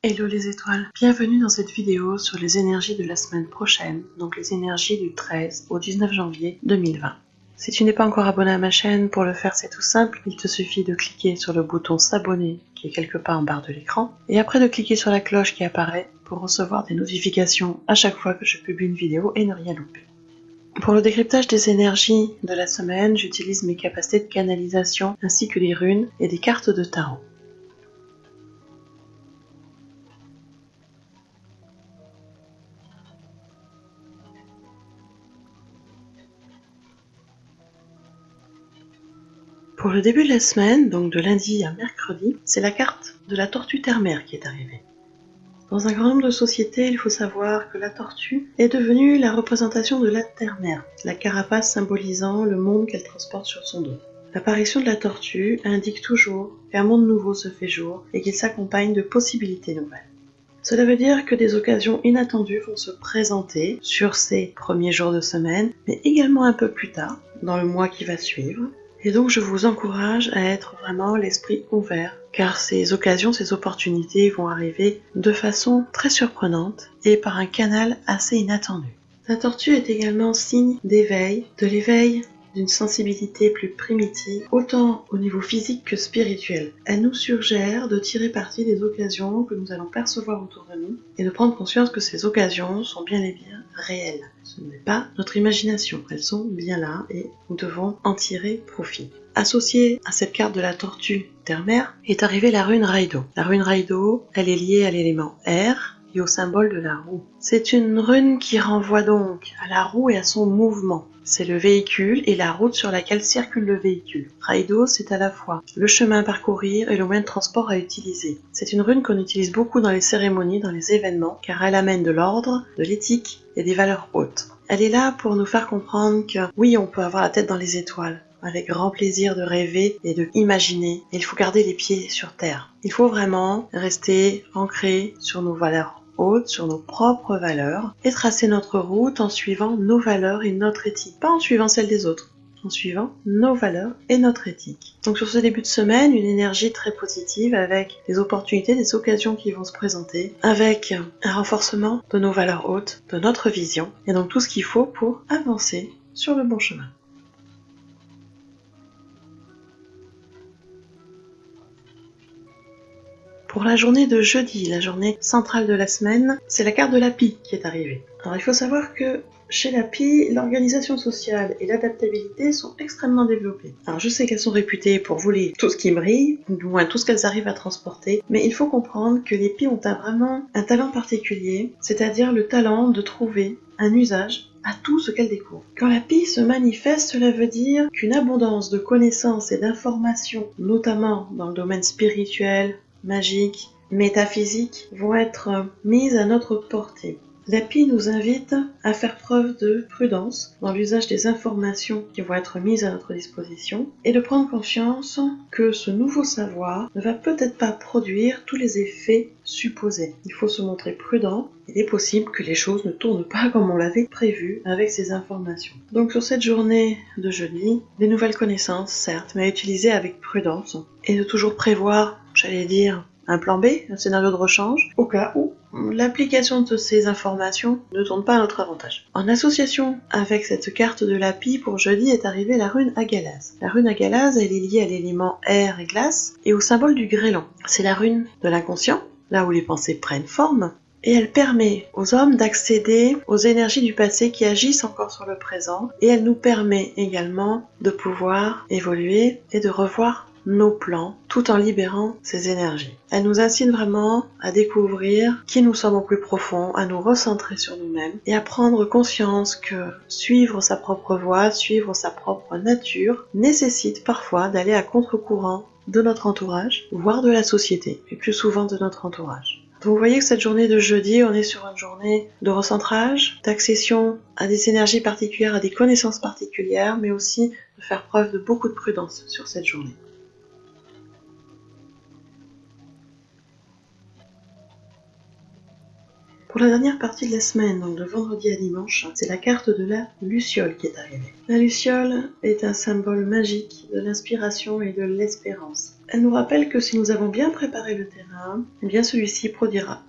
Hello les étoiles, bienvenue dans cette vidéo sur les énergies de la semaine prochaine, donc les énergies du 13 au 19 janvier 2020. Si tu n'es pas encore abonné à ma chaîne, pour le faire c'est tout simple, il te suffit de cliquer sur le bouton s'abonner qui est quelque part en barre de l'écran, et après de cliquer sur la cloche qui apparaît pour recevoir des notifications à chaque fois que je publie une vidéo et ne rien louper. Pour le décryptage des énergies de la semaine, j'utilise mes capacités de canalisation ainsi que des runes et des cartes de tarot. Pour le début de la semaine, donc de lundi à mercredi, c'est la carte de la tortue terre-mer qui est arrivée. Dans un grand nombre de sociétés, il faut savoir que la tortue est devenue la représentation de la terre-mer, la carapace symbolisant le monde qu'elle transporte sur son dos. L'apparition de la tortue indique toujours qu'un monde nouveau se fait jour et qu'il s'accompagne de possibilités nouvelles. Cela veut dire que des occasions inattendues vont se présenter sur ces premiers jours de semaine, mais également un peu plus tard, dans le mois qui va suivre. Et donc je vous encourage à être vraiment l'esprit ouvert, car ces occasions, ces opportunités vont arriver de façon très surprenante et par un canal assez inattendu. La tortue est également signe d'éveil, de l'éveil d'une sensibilité plus primitive, autant au niveau physique que spirituel. Elle nous suggère de tirer parti des occasions que nous allons percevoir autour de nous et de prendre conscience que ces occasions sont bien et bien réelles. Ce n'est pas notre imagination, elles sont bien là et nous devons en tirer profit. Associée à cette carte de la tortue terre-mer est arrivée la rune Raido. La rune Raido, elle est liée à l'élément air et au symbole de la roue. C'est une rune qui renvoie donc à la roue et à son mouvement. C'est le véhicule et la route sur laquelle circule le véhicule. Raido, c'est à la fois le chemin à parcourir et le moyen de transport à utiliser. C'est une rune qu'on utilise beaucoup dans les cérémonies, dans les événements, car elle amène de l'ordre, de l'éthique et des valeurs hautes. Elle est là pour nous faire comprendre que oui, on peut avoir la tête dans les étoiles, avec grand plaisir de rêver et de imaginer. Et il faut garder les pieds sur terre. Il faut vraiment rester ancré sur nos valeurs hautes, sur nos propres valeurs, et tracer notre route en suivant nos valeurs et notre éthique. Pas en suivant celle des autres, en suivant nos valeurs et notre éthique. Donc sur ce début de semaine, une énergie très positive avec des opportunités, des occasions qui vont se présenter, avec un renforcement de nos valeurs hautes, de notre vision, et donc tout ce qu'il faut pour avancer sur le bon chemin. Pour la journée de jeudi, la journée centrale de la semaine, c'est la carte de la pie qui est arrivée. Alors il faut savoir que chez la pie, l'organisation sociale et l'adaptabilité sont extrêmement développées. Alors je sais qu'elles sont réputées pour voler tout ce qui brille, ou du moins tout ce qu'elles arrivent à transporter, mais il faut comprendre que les pies ont vraiment un talent particulier, c'est-à-dire le talent de trouver un usage à tout ce qu'elle découvre. Quand la pie se manifeste, cela veut dire qu'une abondance de connaissances et d'informations, notamment dans le domaine spirituel, magique, métaphysique, vont être mises à notre portée. La pie nous invite à faire preuve de prudence dans l'usage des informations qui vont être mises à notre disposition et de prendre conscience que ce nouveau savoir ne va peut-être pas produire tous les effets supposés. Il faut se montrer prudent. Il est possible que les choses ne tournent pas comme on l'avait prévu avec ces informations. Donc sur cette journée de jeudi, des nouvelles connaissances, certes, mais à utiliser avec prudence et de toujours prévoir, j'allais dire, un plan B, un scénario de rechange, au cas où l'application de ces informations ne tourne pas à notre avantage. En association avec cette carte de la pie, pour jeudi est arrivée la rune Agalaz. La rune Agalaz, elle est liée à l'élément air et glace et au symbole du grêlan. C'est la rune de l'inconscient, là où les pensées prennent forme, et elle permet aux hommes d'accéder aux énergies du passé qui agissent encore sur le présent, et elle nous permet également de pouvoir évoluer et de revoir nos plans, tout en libérant ces énergies. Elle nous incite vraiment à découvrir qui nous sommes au plus profond, à nous recentrer sur nous-mêmes et à prendre conscience que suivre sa propre voie, suivre sa propre nature, nécessite parfois d'aller à contre-courant de notre entourage, voire de la société, et plus souvent de notre entourage. Donc vous voyez que cette journée de jeudi, on est sur une journée de recentrage, d'accession à des énergies particulières, à des connaissances particulières, mais aussi de faire preuve de beaucoup de prudence sur cette journée. Pour la dernière partie de la semaine, donc de vendredi à dimanche, c'est la carte de la Luciole qui est arrivée. La Luciole est un symbole magique de l'inspiration et de l'espérance. Elle nous rappelle que si nous avons bien préparé le terrain, eh bien celui-ci produira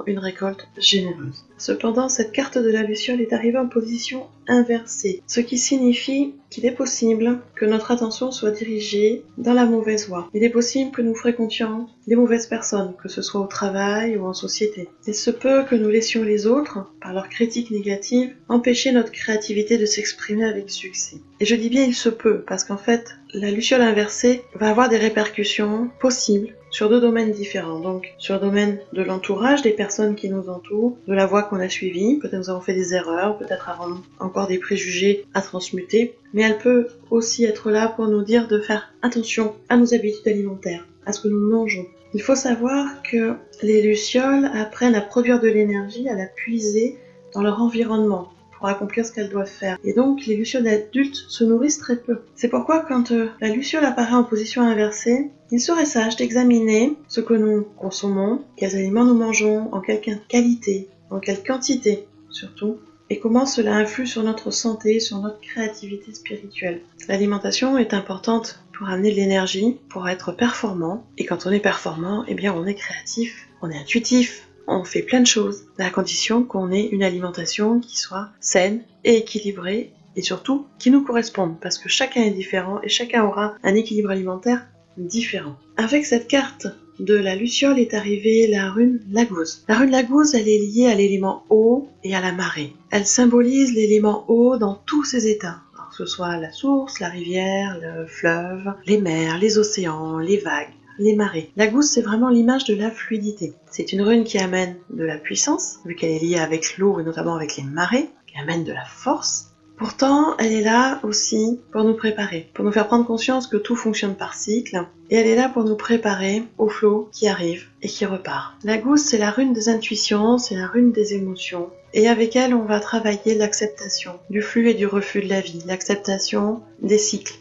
une récolte généreuse. Cependant, cette carte de la Luciole est arrivée en position inversée, ce qui signifie qu'il est possible que notre attention soit dirigée dans la mauvaise voie. Il est possible que nous fréquentions des mauvaises personnes, que ce soit au travail ou en société. Il se peut que nous laissions les autres, par leurs critiques négatives, empêcher notre créativité de s'exprimer avec succès. Et je dis bien il se peut, parce qu'en fait, la Luciole inversée va avoir des répercussions possibles sur 2 domaines différents. Donc, sur le domaine de l'entourage, des personnes qui nous entourent, de la voie qu'on a suivie. Peut-être nous avons fait des erreurs, peut-être avons encore des préjugés à transmuter. Mais elle peut aussi être là pour nous dire de faire attention à nos habitudes alimentaires, à ce que nous mangeons. Il faut savoir que les lucioles apprennent à produire de l'énergie, à la puiser dans leur environnement pour accomplir ce qu'elles doivent faire. Et donc, les lucioles adultes se nourrissent très peu. C'est pourquoi quand la luciole apparaît en position inversée, il serait sage d'examiner ce que nous consommons, quels aliments nous mangeons, en quelle qualité, en quelle quantité surtout, et comment cela influe sur notre santé, sur notre créativité spirituelle. L'alimentation est importante pour amener de l'énergie, pour être performant, et quand on est performant, eh bien on est créatif, on est intuitif, on fait plein de choses, à condition qu'on ait une alimentation qui soit saine et équilibrée, et surtout qui nous corresponde, parce que chacun est différent et chacun aura un équilibre alimentaire différent. Avec cette carte de la Luciole est arrivée la rune Lagouze. La rune Lagouze, elle est liée à l'élément eau et à la marée. Elle symbolise l'élément eau dans tous ses états. Alors, que ce soit la source, la rivière, le fleuve, les mers, les océans, les vagues, les marées. Lagouze, c'est vraiment l'image de la fluidité. C'est une rune qui amène de la puissance, vu qu'elle est liée avec l'eau et notamment avec les marées, qui amène de la force. Pourtant, elle est là aussi pour nous préparer, pour nous faire prendre conscience que tout fonctionne par cycle, et elle est là pour nous préparer au flot qui arrive et qui repart. La gousse, c'est la rune des intuitions, c'est la rune des émotions, et avec elle, on va travailler l'acceptation du flux et du reflux de la vie, l'acceptation des cycles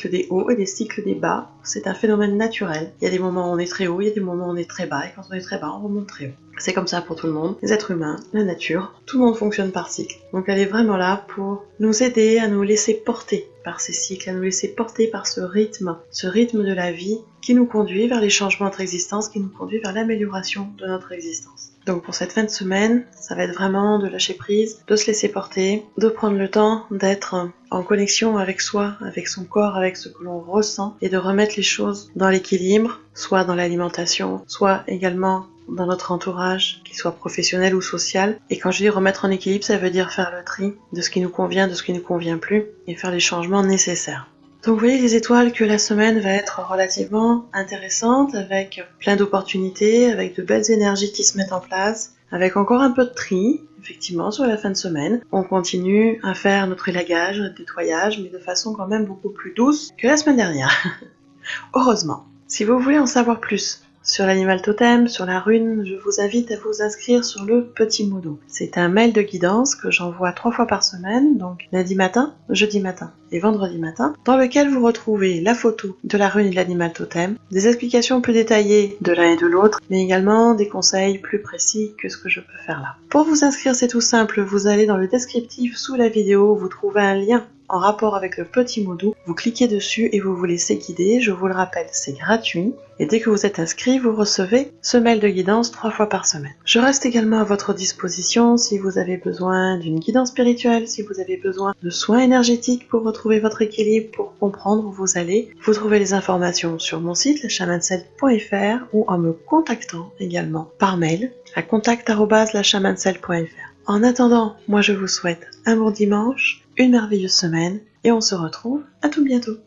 des hauts et des cycles des bas. C'est un phénomène naturel. Il y a des moments où on est très haut, il y a des moments où on est très bas, et quand on est très bas, on remonte très haut. C'est comme ça pour tout le monde, les êtres humains, la nature, tout le monde fonctionne par cycle. Donc elle est vraiment là pour nous aider à nous laisser porter par ces cycles, à nous laisser porter par ce rythme de la vie qui nous conduit vers les changements de notre existence, qui nous conduit vers l'amélioration de notre existence. Donc pour cette fin de semaine, ça va être vraiment de lâcher prise, de se laisser porter, de prendre le temps d'être en connexion avec soi, avec son corps, avec ce que l'on ressent, et de remettre les choses dans l'équilibre, soit dans l'alimentation, soit également dans notre entourage, qu'il soit professionnel ou social. Et quand je dis remettre en équilibre, ça veut dire faire le tri de ce qui nous convient, de ce qui ne nous convient plus, et faire les changements nécessaires. Donc vous voyez les étoiles que la semaine va être relativement intéressante, avec plein d'opportunités, avec de belles énergies qui se mettent en place, avec encore un peu de tri, effectivement, sur la fin de semaine. On continue à faire notre élagage, notre nettoyage, mais de façon quand même beaucoup plus douce que la semaine dernière. Heureusement. Si vous voulez en savoir plus sur l'animal totem, sur la rune, je vous invite à vous inscrire sur le Petit Modo. C'est un mail de guidance que j'envoie 3 fois par semaine, donc lundi matin, jeudi matin et vendredi matin, dans lequel vous retrouvez la photo de la rune et de l'animal totem, des explications plus détaillées de l'un et de l'autre, mais également des conseils plus précis que ce que je peux faire là. Pour vous inscrire, c'est tout simple, vous allez dans le descriptif sous la vidéo, vous trouvez un lien en rapport avec le Petit Modo, vous cliquez dessus et vous vous laissez guider. Je vous le rappelle, c'est gratuit. Et dès que vous êtes inscrit, vous recevez ce mail de guidance 3 fois par semaine. Je reste également à votre disposition si vous avez besoin d'une guidance spirituelle, si vous avez besoin de soins énergétiques pour retrouver votre équilibre, pour comprendre où vous allez. Vous trouvez les informations sur mon site, lachamancel.fr, ou en me contactant également par mail à contact@lachamancel.fr. En attendant, moi je vous souhaite un bon dimanche, une merveilleuse semaine, et on se retrouve à tout bientôt.